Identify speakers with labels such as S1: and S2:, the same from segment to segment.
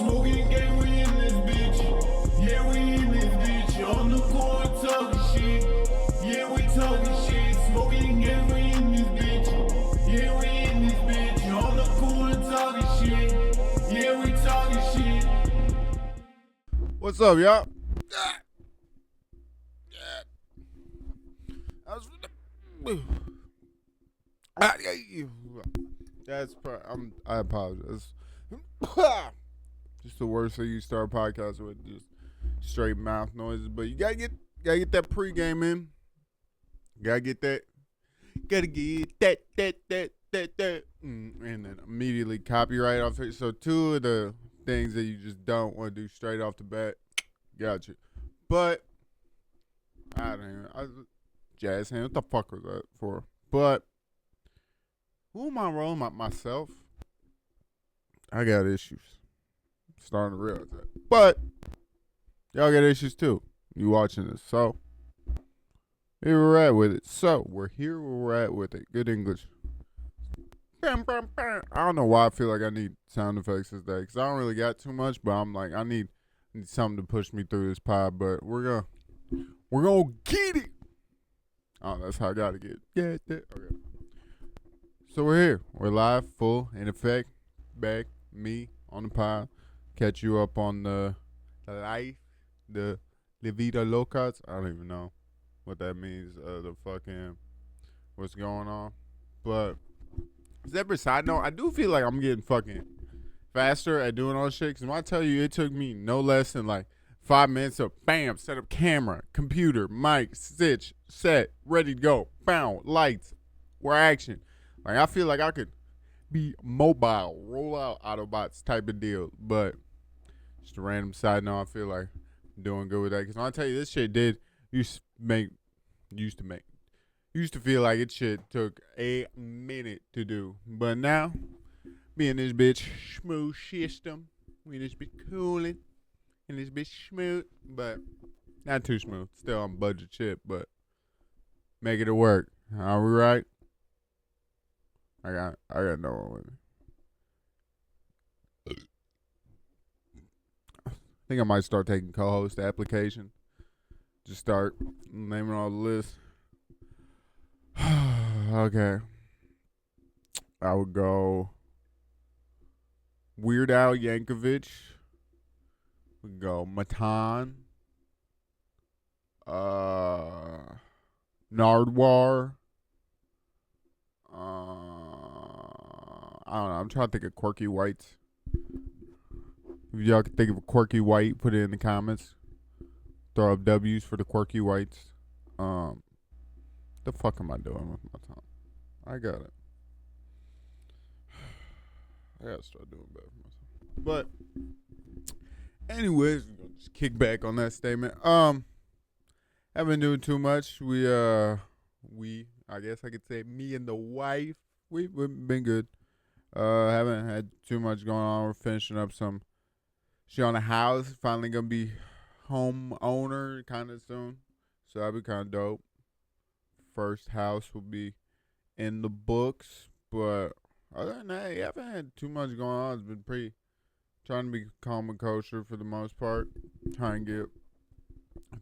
S1: Smoking gang, we in this bitch. Yeah, we in this bitch. On the court talking shit. Yeah, we talking shit. Smoking gang, we in this bitch. Yeah, we in this bitch. On the court talking shit. Yeah, we talking shit.
S2: What's up, y'all? I apologize. Just the worst thing you start a podcast with, just straight mouth noises. But you gotta get that pregame in. Gotta get that. And then immediately copyright off it. So two of the things that you just don't want to do straight off the bat. Got you. But I don't know. Jazz hand. What the fuck was that for? But who am I rolling? Myself? I got issues. Starting to realize that. But y'all got issues too. You watching this. So here we're at with it. So we're here where we're at with it. Good English. I don't know why I feel like I need sound effects this day. Because I don't really got too much. But I'm like, I need something to push me through this pod. But we're gonna get it. Oh, that's how I gotta get it. Okay. So we're here. We're live, full, in effect. Back, me on the pod. Catch you up on the life, the Vida Locas. I don't even know what that means. The fucking what's going on. But separate side note, I do feel like I'm getting fucking faster at doing all this shit. Because when I tell you, it took me no less than like 5 minutes of bam, set up camera, computer, mic, stitch, set, ready to go, bam, lights, we're action. Like I feel like I could be mobile, roll out Autobots type of deal. But just a random side note, I feel like I'm doing good with that. Because when I tell you, this shit used to feel like it shit took a minute to do. But now, me and this bitch smooth system, we in this bitch cooling, and this bitch smooth, but not too smooth. Still on budget shit, but making it work. Are we right? I got no one with me. I think I might start taking co-host application. Just start naming all the lists. Okay. I would go Weird Al Yankovic. We go Matan. Nardwar. I don't know. I'm trying to think of quirky whites. If y'all can think of a quirky white, put it in the comments. Throw up W's for the quirky whites. The fuck am I doing with my time? I got it. I gotta start doing better for myself. But anyways, we're gonna just kick back on that statement. Haven't been doing too much. I guess I could say me and the wife. We've been good. Haven't had too much going on. We're finishing up some shit on the house. Finally gonna be home owner kind of soon. So that'll be kind of dope. First house will be in the books. But other than that, I haven't had too much going on. It's been pretty trying to be calm and kosher for the most part. Trying to get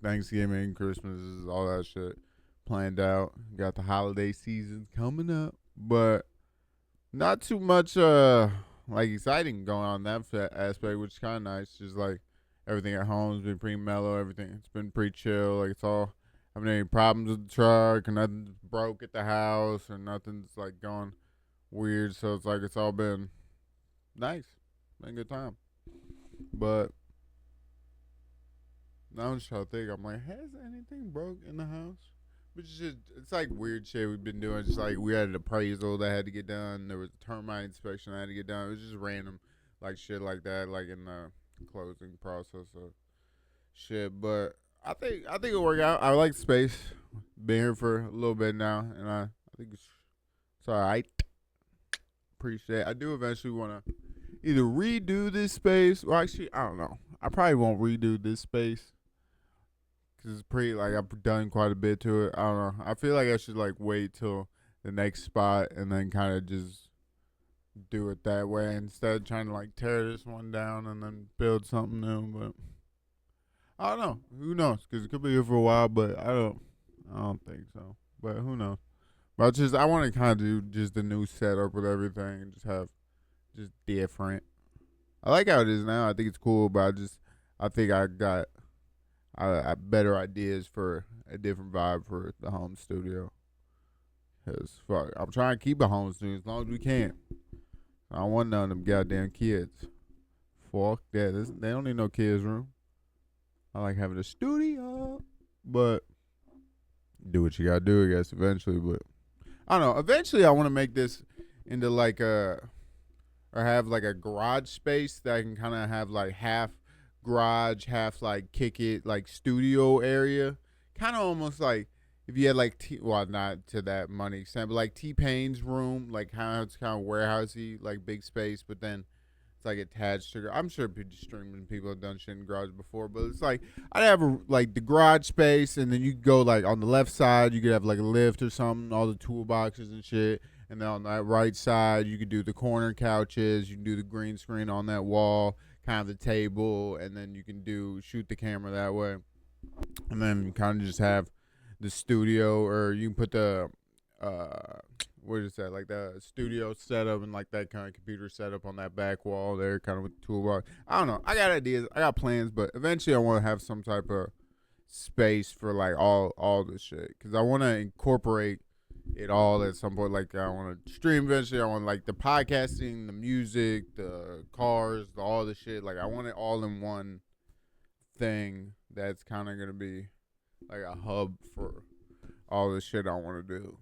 S2: Thanksgiving, Christmas, all that shit planned out. Got the holiday season coming up. But not too much like exciting going on in that aspect, which is kind of nice. Just like everything at home has been pretty mellow. Everything it's been pretty chill. Like it's all having any problems with the truck or nothing's broke at the house or nothing's like going weird. So it's like it's all been nice. Been a good time. But now I'm just trying to think. I'm like, has anything broke in the house? Which is just, it's like weird shit we've been doing. Just like we had an appraisal that had to get done. There was a termite inspection that had to get done. It was just random like shit like that, like in the closing process of shit. But I think it'll work out. I like space. Been here for a little bit now, and I think it's alright. Appreciate it. I do eventually want to either redo this space, or actually, I don't know. I probably won't redo this space. Cause it's pretty, like, I've done quite a bit to it. I don't know. I feel like I should, like, wait till the next spot and then kind of just do it that way instead of trying to like tear this one down and then build something new. But I don't know. Who knows? Because it could be here for a while, but I don't think so. But who knows? But I want to kind of do just the new setup with everything and just have just different. I like how it is now. I think it's cool, but I think I got better ideas for a different vibe for the home studio. Cause fuck, I'm trying to keep a home studio as long as we can. I don't want none of them goddamn kids. Fuck that. They don't need no kids room. I like having a studio, but do what you gotta do, I guess. Eventually, but I don't know. Eventually, I want to make this into like or have like a garage space that I can kind of have like half garage, half like kick it like studio area. Kind of almost like if you had like well, not to that money extent, but like T-Pain's room, like how it's kind of warehousey, like big space, but then it's like attached to. I'm sure streaming people have done shit in garage before, but it's like I'd have like the garage space, and then you could go like on the left side, you could have like a lift or something, all the toolboxes and shit. And then on that right side, you could do the corner couches, you can do the green screen on that wall, kind of the table, and then you can shoot the camera that way. And then kind of just have the studio, or you can put the what is that, like the studio setup and like that kind of computer setup on that back wall there, kind of with the toolbox. I don't know. I got ideas. I got plans, but eventually I want to have some type of space for like all this shit, because I want to incorporate it all at some point. Like I want to stream eventually. I want like the podcasting, the music, the cars, all the shit. Like I want it all in one thing that's kind of gonna be like a hub for all the shit I want to do.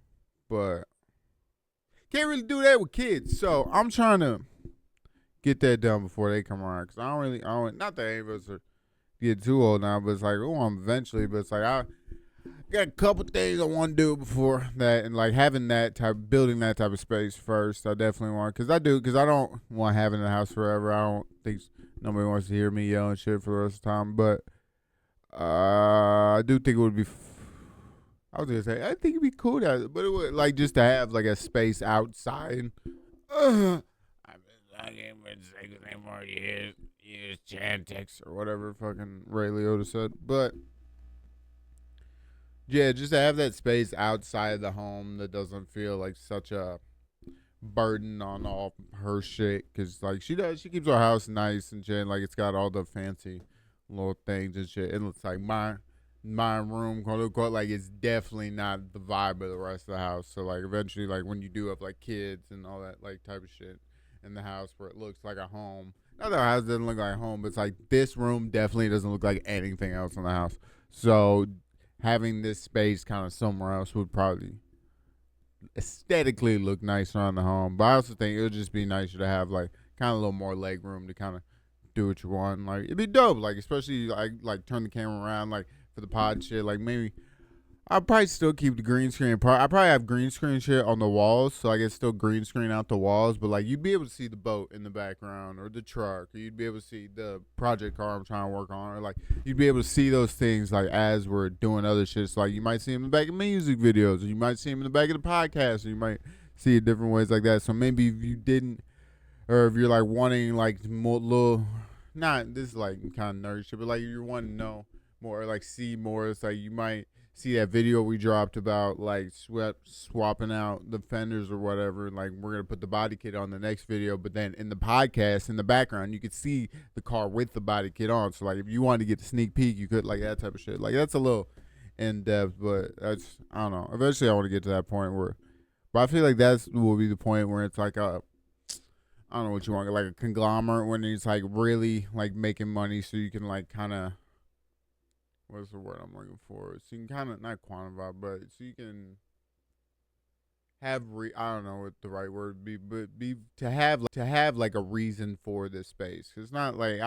S2: But can't really do that with kids, so I'm trying to get that done before they come around. Cause I don't. Not that any of us are get too old now, but it's like, oh, I'm eventually. But it's like I got a couple things I want to do before that, and like building that type of space first. I definitely want, cause I don't want having the house forever. I don't think nobody wants to hear me yelling shit for the rest of the time. But I do think it would be. I was gonna say I think it'd be cool but it would like just to have like a space outside. I've been talking for 6 more years. Use Chantix or whatever fucking Ray Liotta said, but. Yeah, just to have that space outside the home that doesn't feel like such a burden on all her shit. Because, like, she keeps her house nice and shit. Like, it's got all the fancy little things and shit. It looks like my room, quote unquote, like, it's definitely not the vibe of the rest of the house. So, like, eventually, like, when you do have, like, kids and all that, like, type of shit in the house where it looks like a home. Not that our house doesn't look like a home, but it's like this room definitely doesn't look like anything else in the house. So, having this space kind of somewhere else would probably aesthetically look nice around the home. But I also think it would just be nicer to have like kind of a little more leg room to kind of do what you want. Like it'd be dope. Like especially like turn the camera around like for the pod shit. Like maybe I'll probably still keep the green screen. I probably have green screen shit on the walls, so I can still green screen out the walls. But like you'd be able to see the boat in the background, or the truck, or you'd be able to see the project car I'm trying to work on, or like you'd be able to see those things like as we're doing other shit. So like you might see them in the back of music videos, or you might see them in the back of the podcast, or you might see it different ways like that. So maybe if you didn't, or if you're like wanting like more little, not this is like kind of nerd shit, but like you're wanting to know more, or like see more. It's like you might see that video we dropped about like swapping out the fenders or whatever. Like we're gonna put the body kit on the next video, but then in the podcast in the background you could see the car with the body kit on. So like if you wanted to get the sneak peek, you could, like that type of shit. Like that's a little in depth, but that's, I don't know. Eventually I want to get to that point where, but I feel like that's will be the point where it's like a, I don't know what you want, like a conglomerate when it's like really like making money, so you can like kind of, what's the word I'm looking for? So you can kind of not quantify, but so you can have I don't know what the right word would be, but to have like a reason for this space. It's not like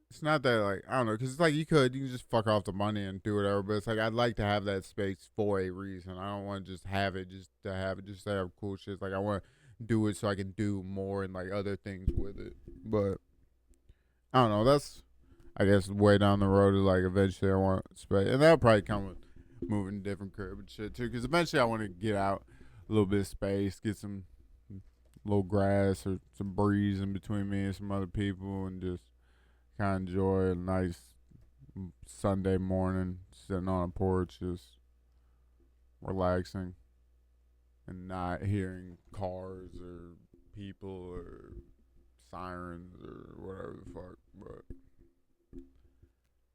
S2: it's not that like I don't know, because it's like you can just fuck off the money and do whatever, but it's like I'd like to have that space for a reason. I don't want to just have it just to have it, just to have cool shit. Like I want to do it so I can do more and like other things with it. But I don't know. That's, I guess, way down the road. Like eventually I want space, and that'll probably come with moving to different crib and shit too. Because eventually I want to get out little bit of space, get some little grass or some breeze in between me and some other people, and just kind of enjoy a nice Sunday morning sitting on a porch, just relaxing and not hearing cars or people or sirens or whatever the fuck. But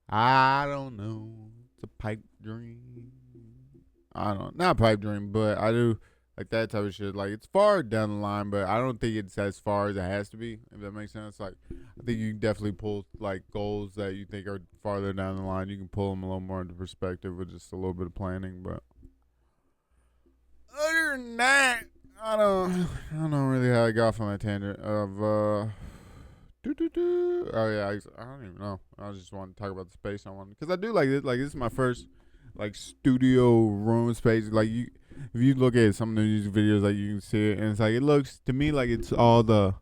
S2: I don't know. It's a pipe dream. I don't, not a pipe dream, but I do like that type of shit. Like it's far down the line, but I don't think it's as far as it has to be. If that makes sense. Like I think you can definitely pull like goals that you think are farther down the line. You can pull them a little more into perspective with just a little bit of planning. But other than that, I don't know really how I got off on that tangent of oh yeah, I don't even know. I just wanted to talk about the space I wanted because I do like it. Like this is my first like studio room space. Like you, if you look at some of these videos, like you can see it, and it's like it looks to me like it's all the,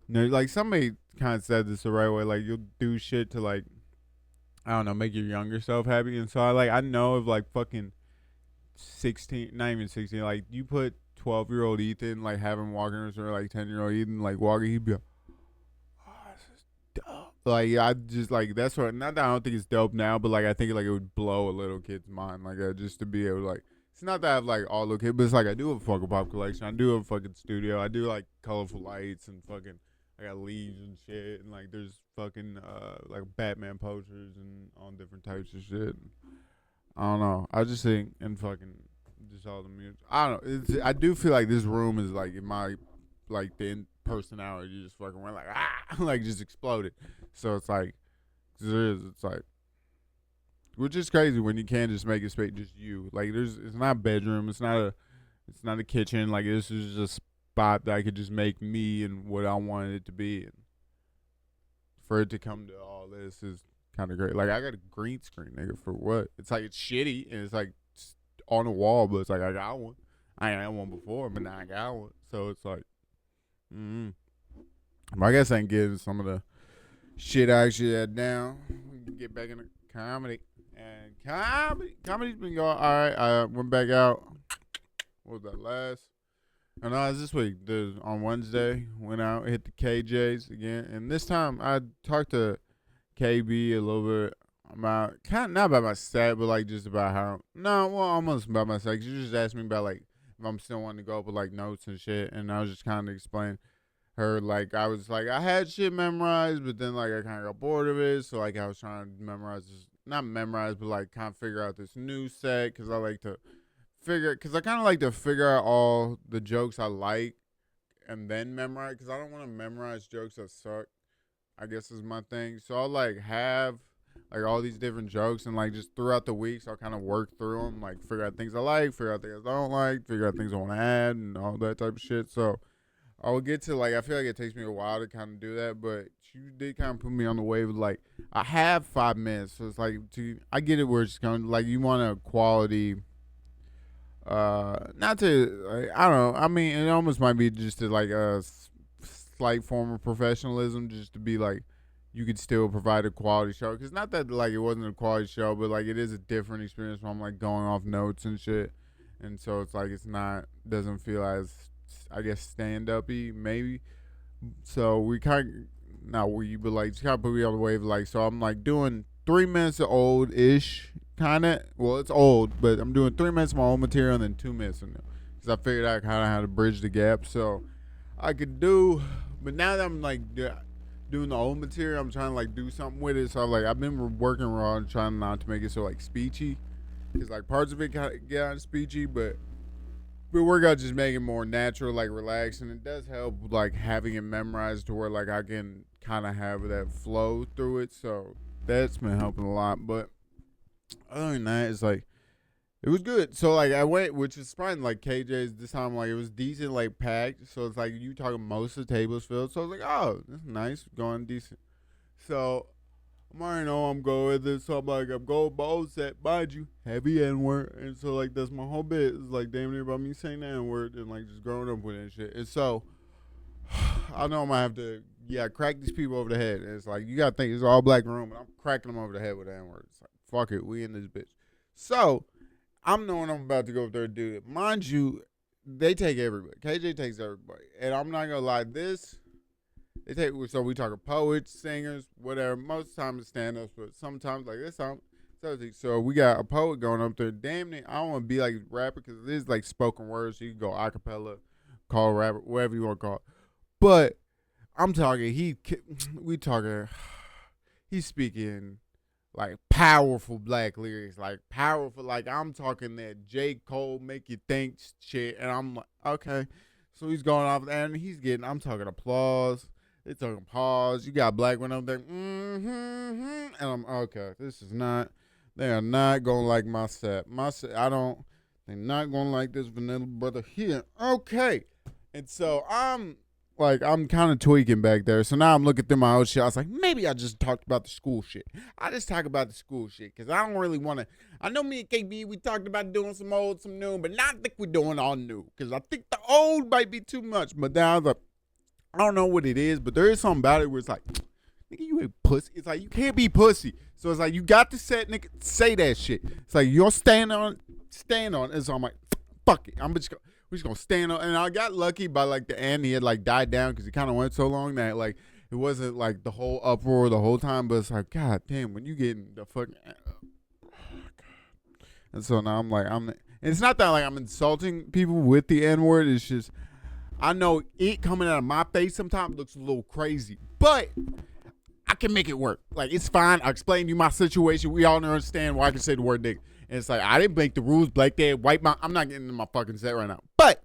S2: like somebody kind of said this the right way. Like you'll do shit to like I don't know, make your younger self happy, and so I know of like fucking 16, not even 16, like you put 12-year-old Ethan, like have him walking or like 10-year-old Ethan, like walking, he'd be like, oh, this is dope. Like I just like that's what. Not that I don't think it's dope now, but like I think like it would blow a little kid's mind, like just to be able to like. It's not that I have like all the kids, but it's like I do have a fucking pop collection. I do have a fucking studio. I do like colorful lights and fucking. I got leaves and shit, and like there's fucking like Batman posters and all different types of shit. I don't know. I just think and fucking just all the music. I don't know. I do feel like this room is like in my like the personality just fucking went like like just exploded. So it's like it's like which is crazy when you can just make a space just you. Like it's not a bedroom. It's not a kitchen. Like this is just a spot that I could just make me and what I wanted it to be. And for it to come to all this is kind of great. Like I got a green screen, nigga. For what? It's like it's shitty and it's like on the wall, but it's like I got one. I ain't had one before, but now I got one. So it's like, But I guess I can get into some of the shit I actually had down. We can get back into comedy. And comedy's been going all right. I went back out. What was that last? Oh, no, it was this week. On Wednesday, went out, hit the KJs again. And this time I talked to KB a little bit about, kind of not about my set, but like just about how, no, well, almost about my set. 'Cause you just asked me about like if I'm still wanting to go up with like notes and shit. And I was just kind of explaining her, like, I was like, I had shit memorized, but then like I kind of got bored of it. So like I was trying to memorize this, not memorize, but like kind of figure out this new set because I like to because I kind of like to figure out all the jokes I like and then memorize because I don't want to memorize jokes that suck. I guess is my thing. So I'll like have like all these different jokes and like just throughout the weeks I'll kind of work through them, like figure out things I like, figure out things I don't like, figure out things I want to add and all that type of shit. So I'll get to like I feel like it takes me a while to kind of do that, but you did kind of put me on the wave of like I have 5 minutes, so it's like I get it where it's going like you want a quality. Not to like, I don't know. I mean, it almost might be just to like a slight form of professionalism, just to be like you could still provide a quality show. Because not that like it wasn't a quality show, but like it is a different experience when I'm like going off notes and shit, and so it's like it's not doesn't feel as I guess stand uppy maybe. So we kind of not we, but like just kind of put me on the wave like so I'm like doing 3 minutes of old ish kind of. Well, it's old, but I'm doing 3 minutes of my old material and then 2 minutes of new because I figured out kind of how to bridge the gap. So I could do, but now that I'm like doing the old material, I'm trying to like do something with it. So I've been working raw and trying not to make it so like speechy because like parts of it kind of get on speechy, but we work out just making it more natural, like relaxed, and it does help like having it memorized to where like I can kind of have that flow through it. So that's been helping a lot, but other than that, it's like it was good. So like I went, which is fine. Like KJ's this time, like it was decent, like packed. So it's like you talking most of the tables filled. So I was like, oh, this is nice, going decent. So I already know I'm going with it. So I'm like, I'm going bold set, mind you, heavy N word, and so like that's my whole bit. It's like damn near about me saying the N word and like just growing up with it and shit. And so I know I'm gonna have to crack these people over the head. And it's like you gotta think it's an all black room, and I'm cracking them over the head with the N word. It's like fuck it, we in this bitch. So I'm knowing I'm about to go up there and do it. Mind you, they take everybody. KJ takes everybody, and I'm not gonna lie. So we talking poets, singers, whatever. Most of the time it's stand-ups, but sometimes like this time. So we got a poet going up there. Damn it, I don't want to be like a rapper because it is like spoken words. So you can go acapella, call a rapper, whatever you want to call it. But I'm talking. He's speaking like powerful black lyrics, like powerful. Like I'm talking that J. Cole make you think shit, and I'm like, okay. So he's going off, and I'm talking applause. They talking pause. You got black one up there, and I'm okay. They are not gonna like my set. They're not gonna like this vanilla brother here. Okay, and so I'm kind of tweaking back there. So now I'm looking through my old shit. I was like, maybe I just talked about the school shit. I just talk about the school shit because I don't really want to. I know me and KB, we talked about doing some old, some new, but not think we're doing all new because I think the old might be too much. But then I was like, I don't know what it is, but there is something about it where it's like, nigga, you ain't pussy. It's like, you can't be pussy. So it's like, you got to set, nigga, say that shit. It's like, you're stand on it. And so I'm like, fuck it. We're just gonna stand on. And I got lucky by like the end. He had like died down because he kind of went so long that like it wasn't like the whole uproar the whole time. But it's like, God damn, when you get in the fucking. Oh, God. And so now I'm like, and it's not that like I'm insulting people with the N word. It's just, I know it coming out of my face sometimes looks a little crazy, but I can make it work. Like, it's fine. I explained to you my situation. We all understand why I can say the word nigga. And it's like, I didn't make the rules. Black Dad, white mom. I'm not getting into my fucking set right now. But,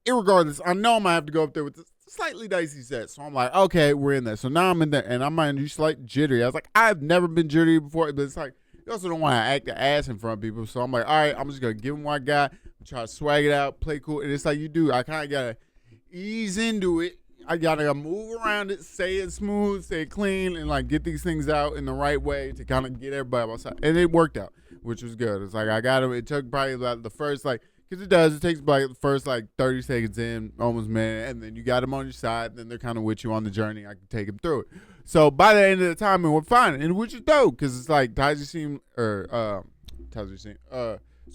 S2: irregardless, I know I'm going to have to go up there with this slightly dicey set. So I'm like, okay, we're in there. So now I'm in there, and I'm mind you, slight jittery. I was like, I've never been jittery before, but it's like, you also don't want to act the ass in front of people. So I'm like, all right, I'm just going to give them what I got, try to swag it out, play cool. And it's like you do. I kind of got to ease into it. I gotta move around it, say it smooth, say it clean, and like get these things out in the right way to kind of get everybody on my side. And it worked out, which was good. It's like I got it. It took probably about the first because it takes like the first 30 seconds in, almost minute, and then you got them on your side. Then they're kind of with you on the journey. I can take them through it. So by the end of the time, and we're fine, and which is dope because it's like this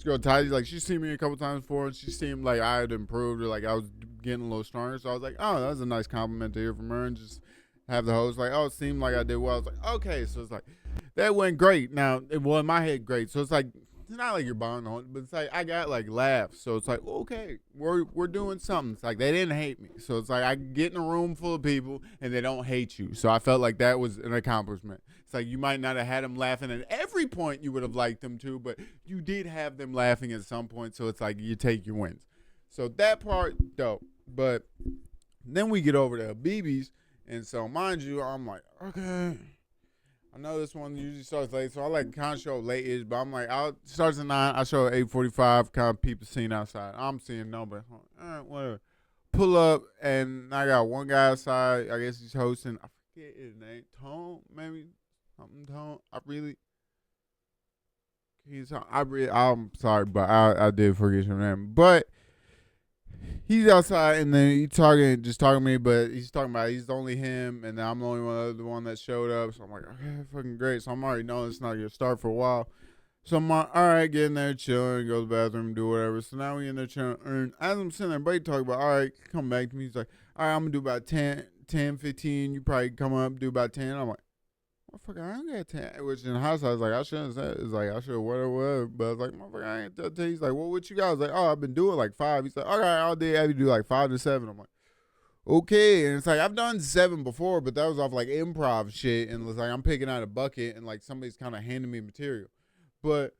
S2: girl Taji, like she seen me a couple times before, and she seemed like I had improved, or like I was getting a little stronger. So I was like, oh, that was a nice compliment to hear from her, and just have the host like, oh, it seemed like I did well. I was like, okay, so it's like that went great. Now, well, in my head, great. So it's like it's not like you're bonding, but it's like I got like laughs. So it's like, okay, we're doing something. It's like they didn't hate me. So it's like I get in a room full of people and they don't hate you. So I felt like that was an accomplishment. It's like you might not have had them laughing at every point you would have liked them to, but you did have them laughing at some point. So it's like you take your wins. So that part, dope. But then we get over to BB's, and so mind you, I'm like, okay. I know this one usually starts late, so I like kind of show late-ish, but I'm like, it starts at 9, I show at 8:45, kind of peep the scene outside. I'm seeing nobody. All right, whatever. Pull up, and I got one guy outside. I guess he's hosting. I forget his name. Tone, maybe? Something Tone. I'm sorry, but I did forget your name. But he's outside, and then he's talking to me, but he's talking about he's only him, and I'm the only one that showed up. So I'm like, okay, fucking great. So I'm already knowing it's not gonna start for a while. So I'm like, all right, get in there, chilling, go to the bathroom, do whatever. So now we in there chilling. And as I'm sitting there, buddy talking about, all right, come back to me. He's like, all right, I'm gonna do about 10, 15. You probably come up, do about 10. I'm like, motherfucker, I ain't got 10. Which in the house, I was like, I shouldn't say it. It's like, I should whatever. But I was like, motherfucker, I ain't tell you. He's like, well, what you got? I was like, oh, I've been doing like 5. He's like, all right, I'll have you do like 5 to 7. I'm like, okay. And it's like, I've done 7 before, but that was off like improv shit. And it's like, I'm picking out a bucket and like somebody's kind of handing me material. But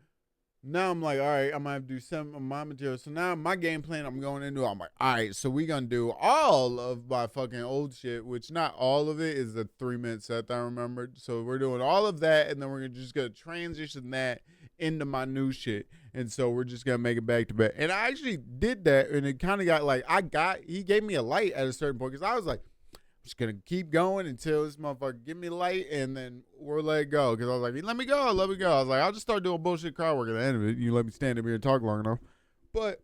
S2: now I'm like, all right, I'm going to have to do 7 of my material. So now my game plan I'm going into, I'm like, all right, so we going to do all of my fucking old shit, which not all of it is the 3-minute set that I remembered. So we're doing all of that, and then we're just going to transition that into my new shit. And so we're just going to make it back to back. And I actually did that, and it kind of got like, he gave me a light at a certain point, because I was like, just gonna keep going until this motherfucker give me light, and then we'll let it go. Because I was like, let me go. I was like, I'll just start doing bullshit crowd work at the end of it. You let me stand up here and talk long enough. But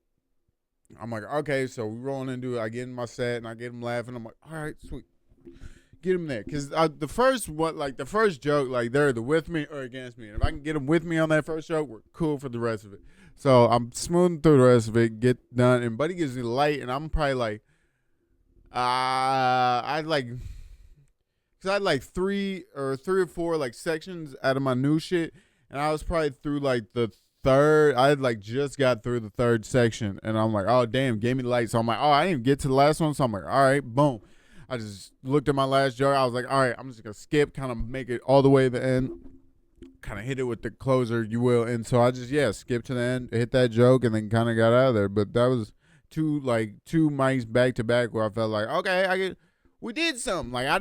S2: I'm like, okay, so we rolling into it. I get in my set and I get them laughing. I'm like, all right, sweet. get them there. Because the first joke, like, they're either with me or against me. And if I can get them with me on that first joke, we're cool for the rest of it. So I'm smoothing through the rest of it, get done, and Buddy gives me the light, and I'm probably like, I had like three or four like sections out of my new shit, and I was probably through like the third. I had like just got through the third section, and I'm like, oh damn, gave me the light. So I'm like, oh, I didn't even get to the last one. So I'm like, all right, boom. I just looked at my last joke. I was like, all right, I'm just gonna skip, kind of make it all the way to the end, kind of hit it with the closer, you will. And so I just skipped to the end, hit that joke, and then kind of got out of there. But that was two mics back to back where I felt like, okay, we did something. Like I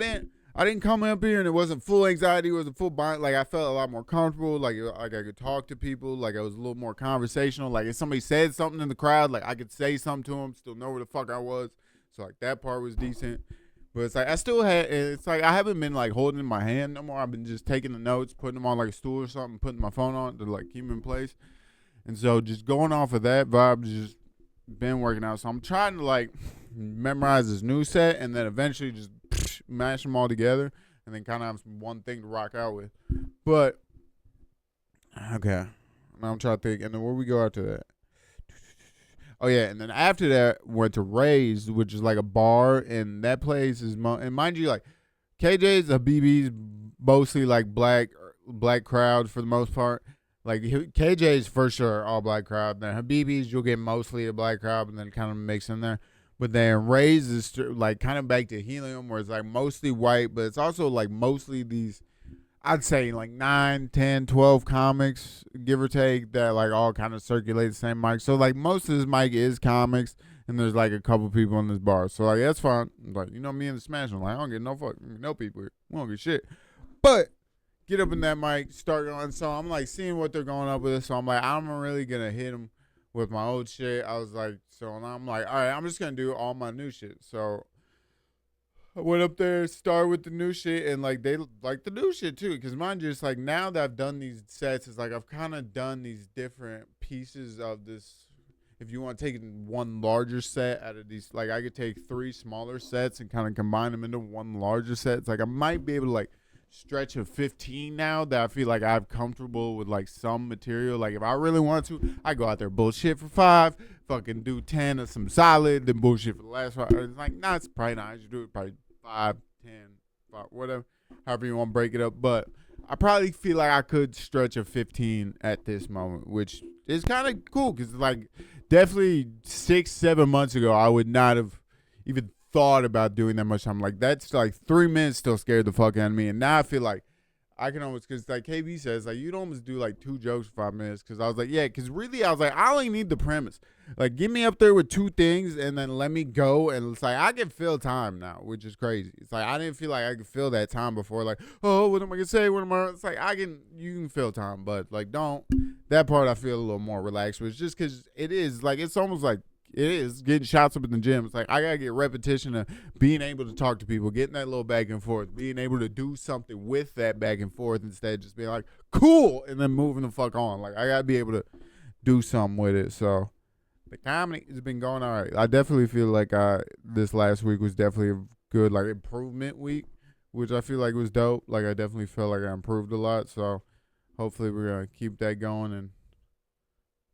S2: didn't come up here and it wasn't full anxiety. It wasn't full bind. Like I felt a lot more comfortable. Like I could talk to people. Like I was a little more conversational. Like if somebody said something in the crowd, like I could say something to them, still know where the fuck I was. So like that part was decent. But it's like I still had. It's like I haven't been like holding in my hand no more. I've been just taking the notes, putting them on like a stool or something, putting my phone on to like keep them in place. And so just going off of that vibe, just been working out. So I'm trying to like memorize this new set and then eventually just mash them all together and then kind of have one thing to rock out with. But okay, now I'm trying to think. And then where we go after that? Oh yeah, and then after that went to Ray's, which is like a bar, and that place is and mind you, like KJ's, Habib's, mostly like black crowd for the most part. Like KJ's for sure all black crowd. Then Habib's you'll get mostly a black crowd, and then kind of mix in there. But then Ray's is like kind of back to Helium, where it's like mostly white, but it's also like mostly these, I'd say like 9, 10, 12 comics, give or take, that like all kind of circulate the same mic. So like most of this mic is comics, and there's like a couple people in this bar. So like that's fine. Like, you know, me and the Smash, I'm like, I don't get no people here. We don't get shit. But get up in that mic, start going. So I'm like seeing what they're going up with. So I'm like, I'm really gonna hit them with my old shit. I was like, so and I'm like, all right, I'm just gonna do all my new shit. So I went up there, started with the new shit, and like they like the new shit too. Because mind you, it's like now that I've done these sets, it's like I've kind of done these different pieces of this. If you want to take one larger set out of these, like I could take 3 smaller sets and kind of combine them into one larger set. It's like I might be able to like stretch of 15 now that I feel like I'm comfortable with like some material. Like if I really want to, I go out there bullshit for 5, fucking do 10 of some solid, then bullshit for the last 5. It's like, nah, it's probably not. I should do it probably 5, 10, 5, whatever, however you want to break it up. But I probably feel like I could stretch a 15 at this moment, which is kind of cool because like definitely 6, 7 months ago, I would not have even thought about doing that much time. Like that's like 3 minutes still scared the fuck out of me, and now I feel like I can almost, because like KB says, like you'd almost do like 2 jokes for 5 minutes. Because I was like, yeah, because really I was like, I only need the premise. Like get me up there with 2 things and then let me go. And it's like I can feel time now, which is crazy. It's like I didn't feel like I could feel that time before. Like, oh, what am I gonna say? What am I? It's like you can feel time, but like don't. That part I feel a little more relaxed with, just because it is like it's almost like. It is getting shots up in the gym. It's like I gotta get repetition of being able to talk to people, getting that little back and forth, being able to do something with that back and forth instead of just being like, cool, and then moving the fuck on. Like I gotta be able to do something with it. So the comedy has been going all right. I definitely feel like this last week was definitely a good like improvement week, which I feel like was dope. Like I definitely felt like I improved a lot. So hopefully we're gonna keep that going and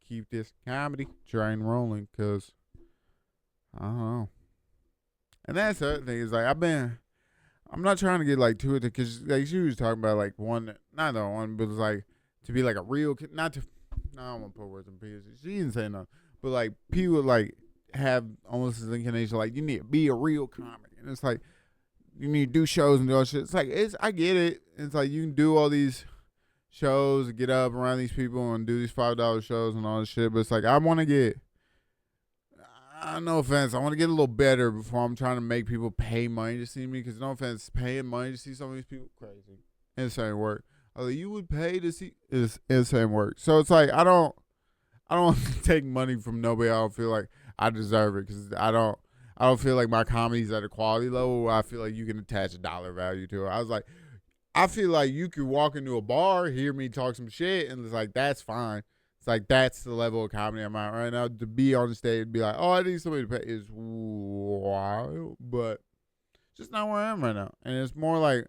S2: keep this comedy train rolling, because I don't know. And that's the other thing is like I'm not trying to get like too into, because like she was talking about like not the one, but it's like to be like a real, not to, no, I don't want to put words in peace. She didn't say nothing, but like people like have almost this inclination like you need to be a real comic, and it's like you need to do shows and do all shit. It's like I get it. It's like you can do all these shows, get up around these people and do these $5 shows and all this shit. But it's like I want to get, no offense, I want to get a little better before I'm trying to make people pay money to see me. Because no offense, paying money to see some of these people, crazy, insane work. I was like, you would pay to see is insane work. So it's like I don't take money from nobody. I don't feel like I deserve it, because I don't feel like my comedy's at a quality level where I feel like you can attach a dollar value to it. I was like, I feel like you could walk into a bar, hear me talk some shit, and it's like, that's fine. It's like, that's the level of comedy I'm at right now. To be on the stage and be like, oh, I need somebody to pay is wild. But just not where I am right now. And it's more like,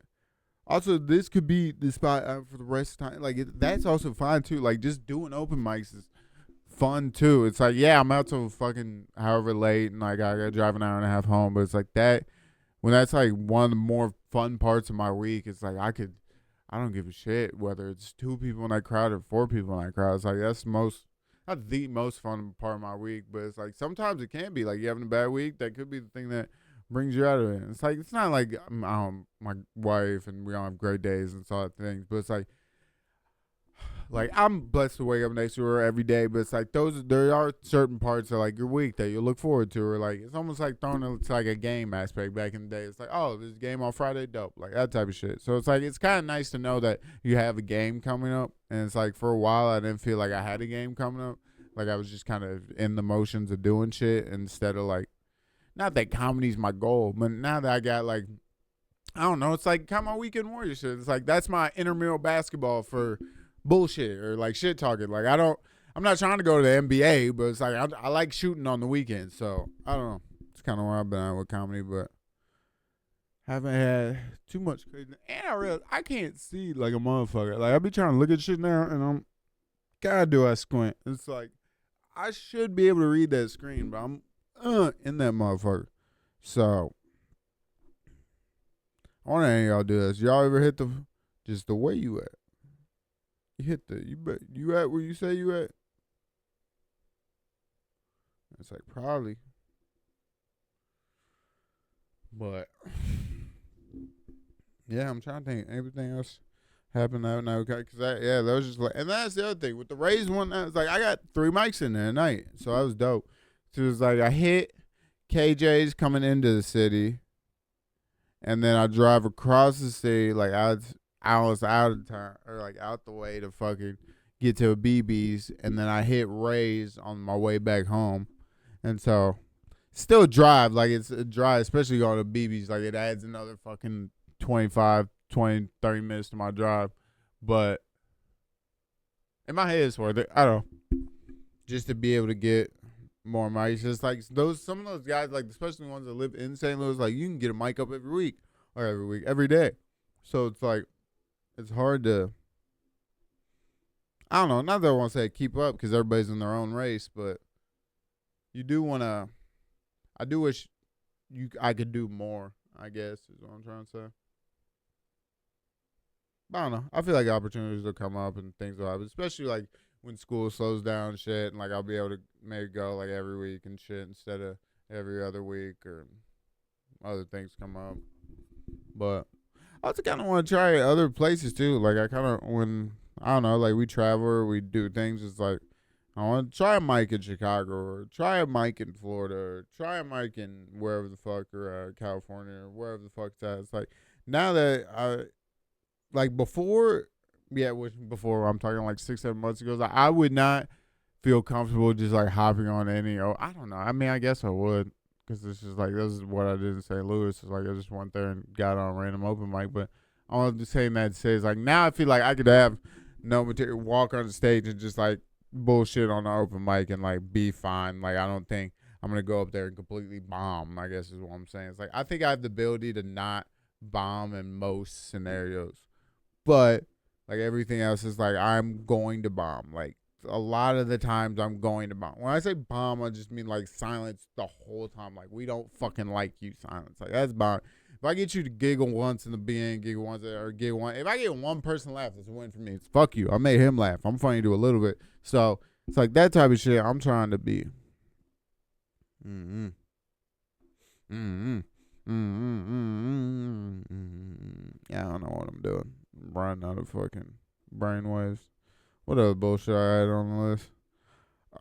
S2: also, this could be the spot for the rest of the time. Like, that's also fine, too. Like, just doing open mics is fun, too. It's like, yeah, I'm out till fucking however late, and, like, I got to drive an hour and a half home. But it's like that, when that's, like, one of the more fun parts of my week, it's like, I don't give a shit whether it's 2 people in that crowd or 4 people in that crowd. It's like, that's not the most fun part of my week. But it's like, sometimes it can be. Like, you having a bad week, that could be the thing that brings you out of it. It's like, it's not like my wife and we all have great days and sort of things, but it's like I'm blessed to wake up next to her every day. But it's like there are certain parts of like your week that you look forward to, or like it's almost like it's like a game aspect back in the day. It's like, oh, there's a game on Friday, dope, like that type of shit. So it's like it's kind of nice to know that you have a game coming up, and it's like for a while I didn't feel like I had a game coming up. Like I was just kind of in the motions of doing shit instead of like. Not that comedy's my goal, but now that I got like, I don't know, it's like kind of my weekend warrior shit. It's like that's my intramural basketball for bullshit or like shit talking. Like I'm not trying to go to the NBA, but it's like I like shooting on the weekends. So I don't know. It's kind of where I've been at with comedy, but haven't had too much crazy. And I realize I can't see like a motherfucker. Like I be trying to look at shit now, and God do I squint. It's like I should be able to read that screen, but I'm in that motherfucker. So I want any of y'all do this. Y'all ever hit the way you at? You hit you at where you say you at? It's like probably. But yeah, I'm trying to think everything else happened that night. Okay, that was just like, and that's the other thing with the Rays one. I was like, I got 3 mics in there at night, so that was dope. So it was like I hit KJ's coming into the city, and then I drive across the city like I was out of town or like out the way to fucking get to a BB's, and then I hit Ray's on my way back home, and so still drive like it's a drive, especially going to BB's. Like it adds another fucking 25, 20, 30 minutes to my drive, but in my head it's worth it. I don't know, just to be able to get more mics. Just like some of those guys, like especially the ones that live in St. Louis, like you can get a mic up every day. So it's like it's hard to, I don't know, not that I want to say keep up because everybody's in their own race, but you do want to, I do wish I could do more, I guess is what I'm trying to say. But I don't know. I feel like opportunities will come up and things will happen, especially like when school slows down and shit, and like I'll be able to maybe go like every week and shit instead of every other week, or other things come up. But I also kind of want to try other places too. Like I kind of, when I don't know, like we travel or we do things, it's like I want to try a mic in Chicago, or try a mic in Florida, or try a mic in wherever the fuck, or California, or wherever the fuck it's at. It's like now that I like before. Yeah, before I'm talking like 6-7 months ago, like, I would not feel comfortable just like hopping on any. Oh, I don't know. I mean, I guess I would, because it's just like this is what I did in St. Louis. It's like I just went there and got on a random open mic. But I want to say that to say is like now I feel like I could have no material, walk on the stage and just like bullshit on the open mic and like be fine. Like I don't think I'm gonna go up there and completely bomb, I guess is what I'm saying. It's like I think I have the ability to not bomb in most scenarios, but like everything else is like I'm going to bomb. Like a lot of the times I'm going to bomb. When I say bomb, I just mean like silence the whole time. Like we don't fucking like you, silence. Like that's bomb. If I get you to giggle once in the beginning, giggle once, or giggle one, if I get one person laugh, it's a win for me. It's fuck you. I made him laugh. I'm funny to a little bit. So it's like that type of shit I'm trying to be. Yeah, I don't know what I'm doing. Running out of fucking brainwaves. What other bullshit I had on the list?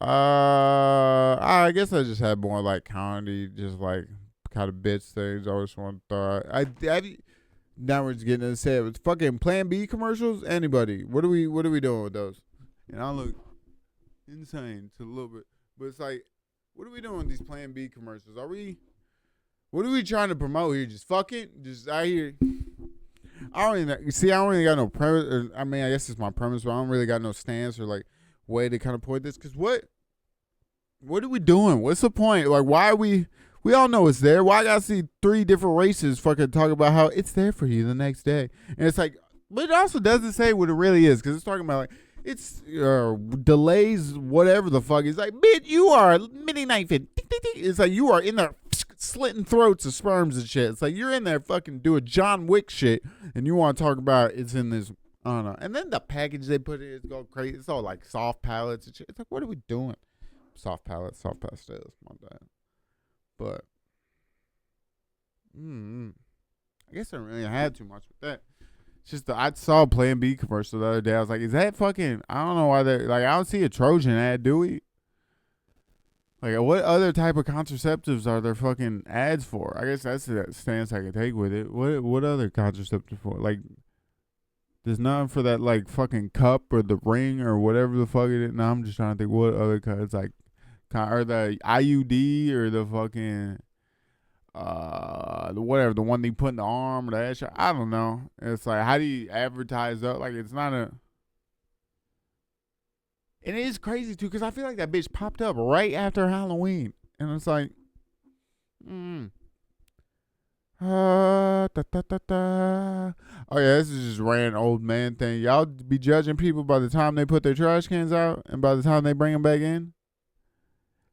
S2: I guess I just had more like comedy, just like kind of bits things. I just want to throw out. Now we're just getting to say it was fucking Plan B commercials. Anybody? What are we doing with those? And I look insane to a little bit, but it's like, what are we doing with these Plan B commercials? What are we trying to promote here? Just fucking, just out here. I don't really got no premise. I mean, I guess it's my premise, but I don't really got no stance or like way to kind of point this. Cause what are we doing? What's the point? Like, why are we We all know it's there. Why I gotta see 3 different races fucking talk about how it's there for you the next day? And it's like, but it also doesn't say what it really is, because it's talking about like it's delays, whatever the fuck. It's like, bitch, you are mini knifing. It's like you are in there slitting throats of sperms and shit. It's like you're in there fucking doing John Wick shit, and you want to talk about it's in this. I don't know. And then the package they put in is going crazy. It's all like soft pallets and shit. It's like, what are we doing? Soft pallets, soft pastels. My bad. But, I guess I don't really had too much with that. It's just I saw a Plan B commercial the other day. I was like, is that fucking? I don't know why they like. I don't see a Trojan ad, do we? Like, what other type of contraceptives are there fucking ads for? I guess that's the stance I can take with it. What other contraceptive for? Like, there's nothing for that like fucking cup or the ring or whatever the fuck it is. No, I'm just trying to think what other kinds like, or the IUD or the fucking the whatever, the one they put in the arm or the ass. I don't know. It's like, how do you advertise that? Like, it's not a. And it is crazy too, because I feel like that bitch popped up right after Halloween, and it's like, Oh yeah, this is just random old man thing. Y'all be judging people by the time they put their trash cans out and by the time they bring them back in.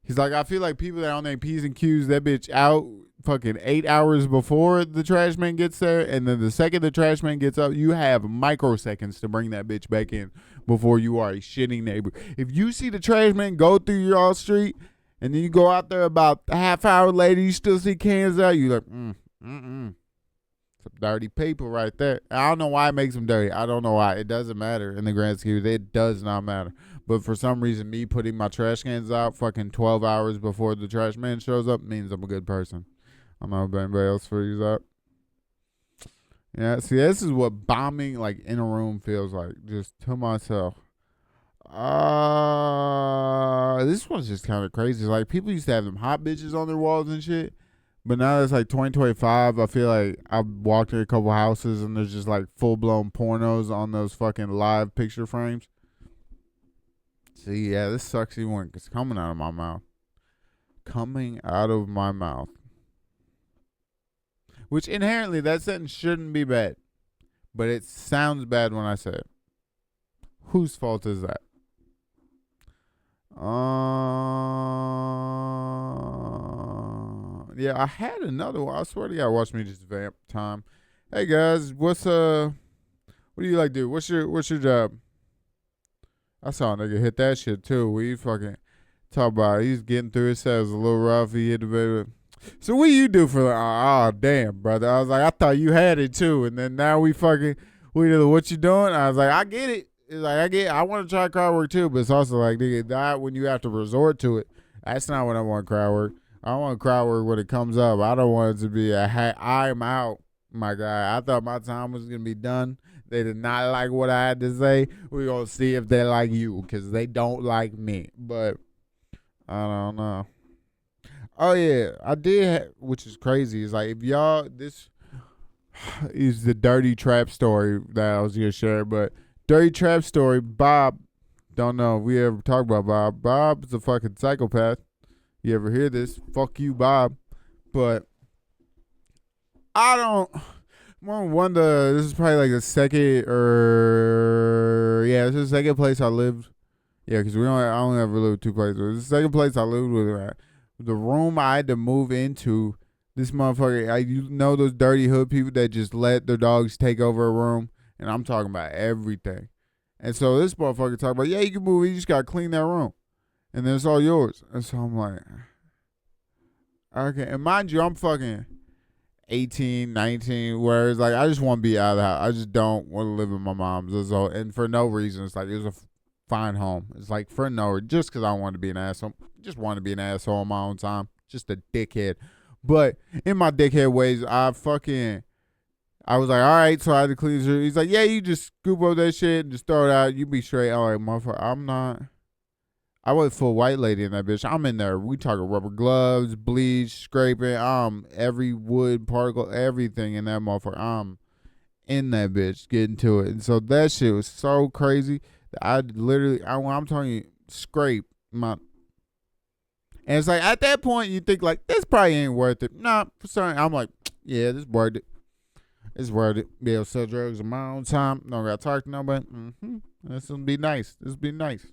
S2: He's like, I feel like people that on their P's and Q's, that bitch out fucking 8 hours before the trash man gets there, and then the second the trash man gets up, you have microseconds to bring that bitch back in before you are a shitting neighbor. If you see the trash man go through your street, and then you go out there about a half hour later, you still see cans out, you like, some dirty people right there. I don't know why it makes them dirty. I don't know why. It doesn't matter in the grand scheme. It does not matter. But for some reason, me putting my trash cans out fucking 12 hours before the trash man shows up means I'm a good person. I don't know if anybody else figures out. Yeah, see, this is what bombing like in a room feels like. Just to myself. This one's just kind of crazy. Like, people used to have them hot bitches on their walls and shit. But now it's like 2025, I feel like I've walked in a couple houses and there's just like full-blown pornos on those fucking live picture frames. See, yeah, this sucks even when it's coming out of my mouth. Coming out of my mouth. Which inherently, that sentence shouldn't be bad. But it sounds bad when I say it. Whose fault is that? Yeah, I had another one. I swear to God, watch me just vamp time. Hey guys, what do you like to do? What's your job? I saw a nigga hit that shit too. We fucking talk about it. He's getting through his set. It was a little rough. He hit the baby. So what do you do for damn, brother? I was like, I thought you had it too. And then now what you doing? I was like, I get it. It's like, I want to try crowd work too, but it's also like, nigga, that when you have to resort to it, that's not what I want crowd work. I want crowd work when it comes up. I don't want it to be I'm out, my guy. I thought my time was going to be done. They did not like what I had to say. We're going to see if they like you, because they don't like me. But I don't know. Oh, yeah. I did, which is crazy. It's like, if y'all, this is the dirty trap story that I was going to share, but dirty trap story, Bob, don't know if we ever talk about Bob. Bob's a fucking psychopath. You ever hear this? Fuck you, Bob. But I don't wonder. This is probably like the second this is the second place I lived. Yeah, because I only ever lived 2 places. This is the second place I lived with. The room I had to move into, this motherfucker, you know those dirty hood people that just let their dogs take over a room? And I'm talking about everything. And so this motherfucker talking about, yeah, you can move, you just got to clean that room. And then it's all yours. And so I'm like, okay. And mind you, I'm fucking 18, 19, whereas like I just want to be out of the house. I just don't want to live in my mom's. And for no reason. It's like, it was a fine home. It's like for no reason. Just because I wanted to be an asshole. Just wanted to be an asshole on my own time. Just a dickhead. But in my dickhead ways, I was like, all right, so I had to clean it. He's like, yeah, you just scoop up that shit and just throw it out. You be straight. All right, motherfucker, I'm not. I went full white lady in that bitch. I'm in there. We talking rubber gloves, bleach, scraping. Every wood particle, everything in that motherfucker. I'm in that bitch, getting to it. And so that shit was so crazy that I literally, when I'm telling you, scrape my. And it's like, at that point, you think, like, this probably ain't worth it. Nah, for certain, I'm like, yeah, this worth it. It's worth it. Be able to sell drugs on my own time. Don't got to talk to nobody. This will be nice. This will be nice.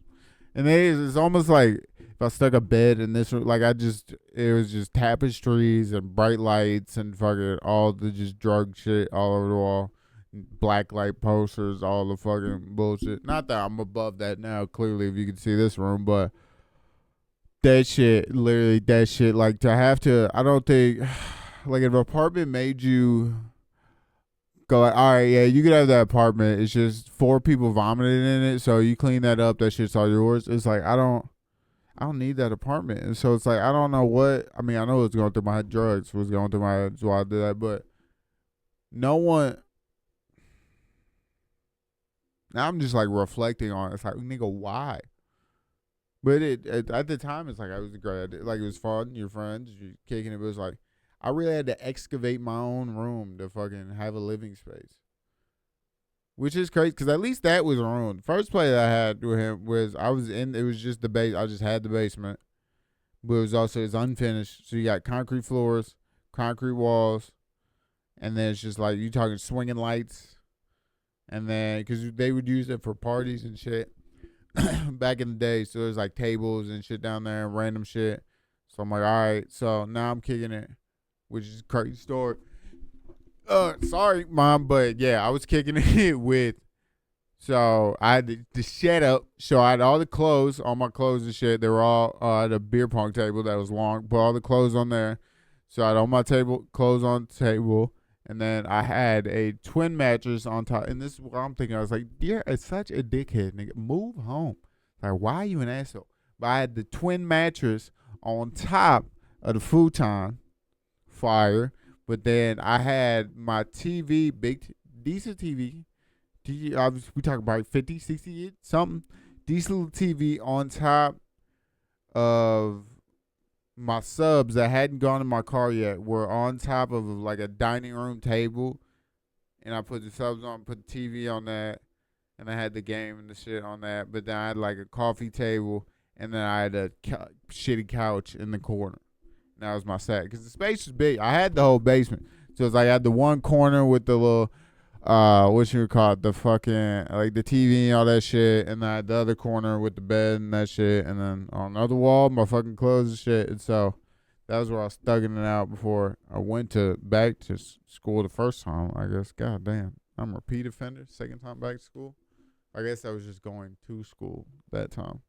S2: And it's almost like if I stuck a bed in this room, like it was just tapestries and bright lights and fucking all the just drug shit all over the wall. Black light posters, all the fucking bullshit. Not that I'm above that now, clearly, if you can see this room, but that shit, literally, like to have to, I don't think, like if an apartment made you go like, all right, yeah, you could have that apartment. It's just 4 people vomited in it, so you clean that up. That shit's all yours. It's like I don't need that apartment, and so it's like I don't know what. I mean, I know what's going through my head. Drugs was going through my head, so I did that. But no one. Now I'm just like reflecting on it. It's like, nigga, why? But at the time, it's like I was great. Like it was fun. Your friends, you kicking it. But it was like I really had to excavate my own room to fucking have a living space. Which is crazy, because at least that was a room. The first play that I had with him was, it was just the base. I just had the basement. But it was also, it's unfinished. So you got concrete floors, concrete walls, and then it's just like, you talking swinging lights. And then, because they would use it for parties and shit back in the day. So there's like tables and shit down there and random shit. So I'm like, all right. So now I'm kicking it, which is a crazy story. Sorry, Mom, but yeah, I was kicking it with. So I had the shed up. So I had all the clothes, all my clothes and shit. They were all at a beer pong table that was long. Put all the clothes on there. So I had all my clothes on the table. And then I had a twin mattress on top. And this is what I'm thinking. I was like, you're such a dickhead, nigga. Move home. Like, why are you an asshole? But I had the twin mattress on top of the futon. Fire. But then I had my TV, decent TV. We talking about 50, 60, something. Decent little TV on top of my subs that hadn't gone in my car yet. Were on top of like a dining room table. And I put the subs on, put the TV on that. And I had the game and the shit on that. But then I had like a coffee table. And then I had a shitty couch in the corner. That was my set, because the space was big. I had the whole basement, so it's like I had the one corner with the little, what you would call it, the fucking like the TV and all that shit, and then I had the other corner with the bed and that shit, and then on the other wall my fucking clothes and shit. And so that was where I was thugging it out before I went back to school the first time. I guess, god damn, I'm a repeat offender. Second time back to school. I guess I was just going to school that time,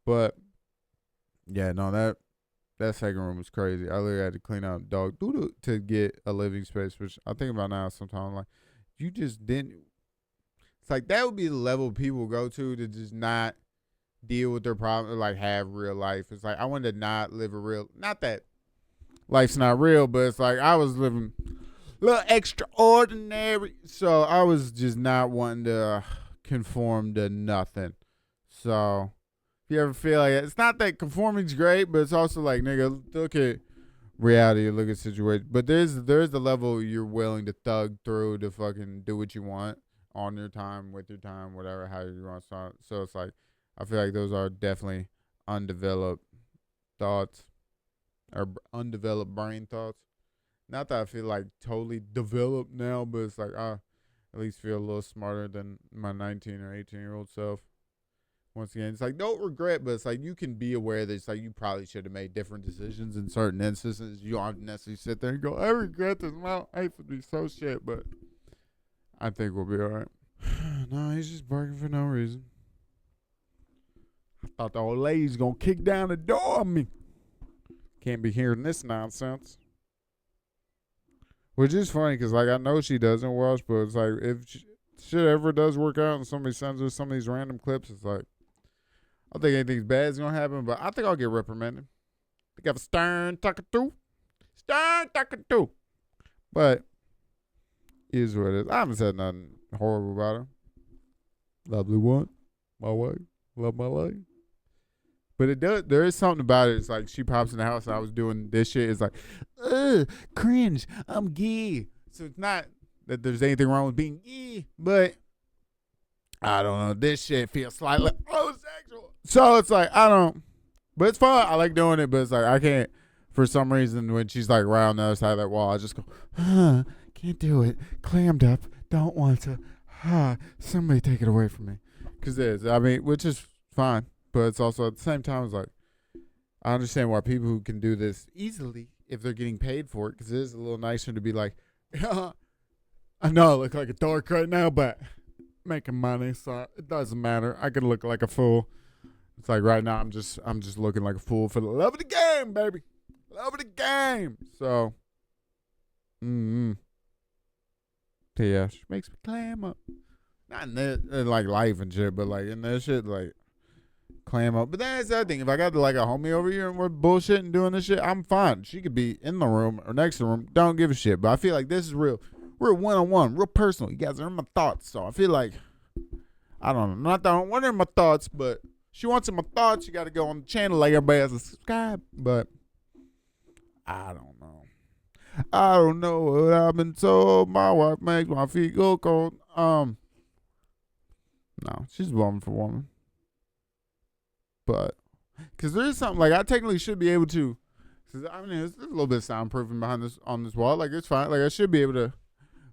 S2: but yeah, no, that second room was crazy. I literally had to clean out dog doo-doo to get a living space, which I think about now sometimes. Like, you just didn't. It's like that would be the level people go to just not deal with their problems, or like have real life. It's like I wanted to not live a real. Not that life's not real, but it's like I was living a little extraordinary. So I was just not wanting to conform to nothing. So. If you ever feel like it, it's not that conforming's great, but it's also like, nigga, look at reality, look at situation. But there's the level you're willing to thug through to fucking do what you want on your time, with your time, whatever, how you want. So it's like, I feel like those are definitely undeveloped thoughts, or undeveloped brain thoughts. Not that I feel like totally developed now, but it's like I at least feel a little smarter than my 19 or 18-year-old self. Once again, it's like no regret, but it's like you can be aware that it's like you probably should have made different decisions in certain instances. You don't necessarily sit there and go, I regret this. Well, I hate to be so shit, but I think we'll be all right. No, he's just barking for no reason. I thought the old lady's going to kick down the door on me. Can't be hearing this nonsense. Which is funny, because like I know she doesn't watch, but it's like if shit ever does work out and somebody sends her some of these random clips, it's like, I don't think anything bad is going to happen, but I think I'll get reprimanded. I think I have a stern talking through. But it is what it is. I haven't said nothing horrible about her. Lovely one. My wife. Love my life. But there is something about it. It's like she pops in the house and I was doing this shit. It's like, cringe. I'm gay. So it's not that there's anything wrong with being gay, but I don't know. This shit feels slightly homosexual. So it's like, I don't. But it's fun. I like doing it, but it's like I can't, for some reason, when she's like right on the other side of that wall, I just go, can't do it. Clammed up. Don't want to. Somebody take it away from me. Because it is. I mean, which is fine. But it's also at the same time, it's like, I understand why people who can do this easily, if they're getting paid for it, because it is a little nicer to be like, I know I look like a dork right now, but making money, so it doesn't matter. I could look like a fool. It's like right now I'm just looking like a fool for the love of the game, baby. Love of the game. So, yeah, she makes me clam up. Not in that, in like life and shit, but like in that shit, like clam up. But that's the other thing. If I got like a homie over here and we're bullshitting doing this shit, I'm fine. She could be in the room or next to the room. Don't give a shit. But I feel like this is real. We're one-on-one, real personal. You guys are in my thoughts. So I feel like, I don't know. Not that I don't want her in my thoughts, but she wants in my thoughts. You got to go on the channel like everybody has to subscribe. But I don't know. I don't know what I've been told. My wife makes my feet go cold. No, she's woman for woman. But, because there is something, like, I technically should be able to, cause, I mean, there's a little bit of soundproofing behind this, on this wall. Like, it's fine. Like, I should be able to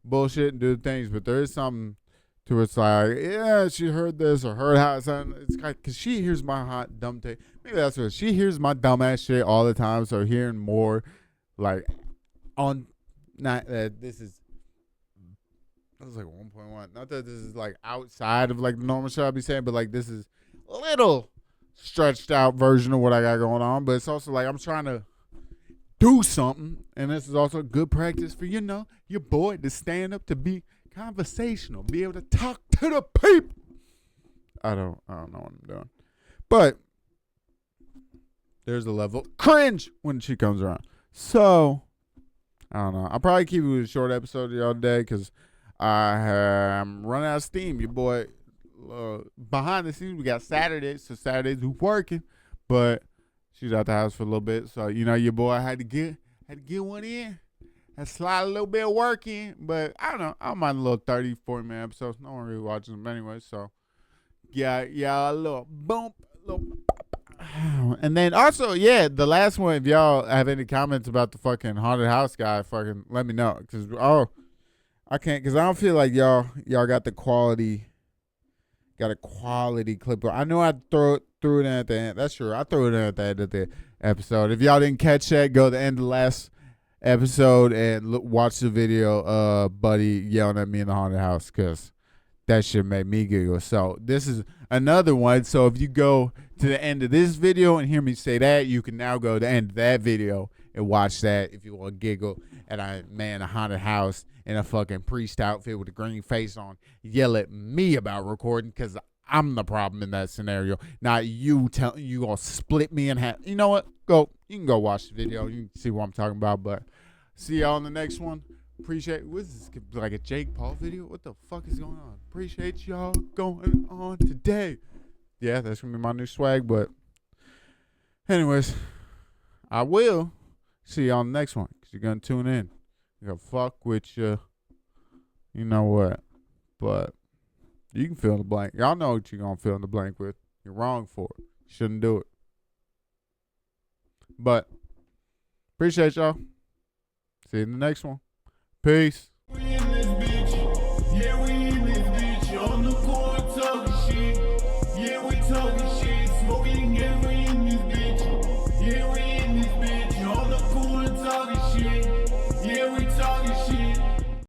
S2: bullshit and do things, but there is something to where it's like, yeah, she heard this or heard how it sounded. It's like, because she hears my hot, dumb take. Maybe that's what she hears my dumb ass shit all the time, so hearing more, like, on, not that this is, that was like 1.1. Not that this is, like, outside of, like, the normal shit I'd be saying, but, like, this is a little stretched out version of what I got going on, but it's also like I'm trying to do something, and this is also good practice for, you know, your boy to stand up, to be conversational, be able to talk to the people. I don't know what I'm doing, but there's a level of cringe when she comes around. So I don't know. I'll probably keep it a short episode the other day because I am running out of steam. Your boy, behind the scenes, we got Saturdays, so Saturdays we working, but she's out the house for a little bit, so you know your boy had to get one in and slide a little bit of work in. But I don't know, I don't mind a little 30-40 minute episodes. No one really watches them anyway, so yeah, a little bump, and then also, yeah, the last one, if y'all have any comments about the fucking haunted house guy, fucking let me know, because I can't, because I don't feel like y'all got a quality clip. I know I threw it in at the end. That's true. I threw it in at the end of the episode. If y'all didn't catch that, go to the end of the last episode and watch the video of Buddy yelling at me in the haunted house, because that shit made me giggle. So this is another one. So if you go to the end of this video and hear me say that, you can now go to the end of that video and watch that if you want to giggle at a haunted house in a fucking priest outfit with a green face on yell at me about recording, because I'm the problem in that scenario, not you telling you gonna split me in half. You know what? You can go watch the video. You can see what I'm talking about. But see y'all in the next one. Appreciate, what is this, like a Jake Paul video? What the fuck is going on? Appreciate y'all going on today. Yeah, that's gonna be my new swag. But anyways, I will see y'all in the next one, because you're gonna tune in. You're gonna fuck with you. You know what? But you can fill in the blank. Y'all know what you're gonna fill in the blank with. You're wrong for it. You shouldn't do it. But appreciate y'all. See you in the next one. Peace.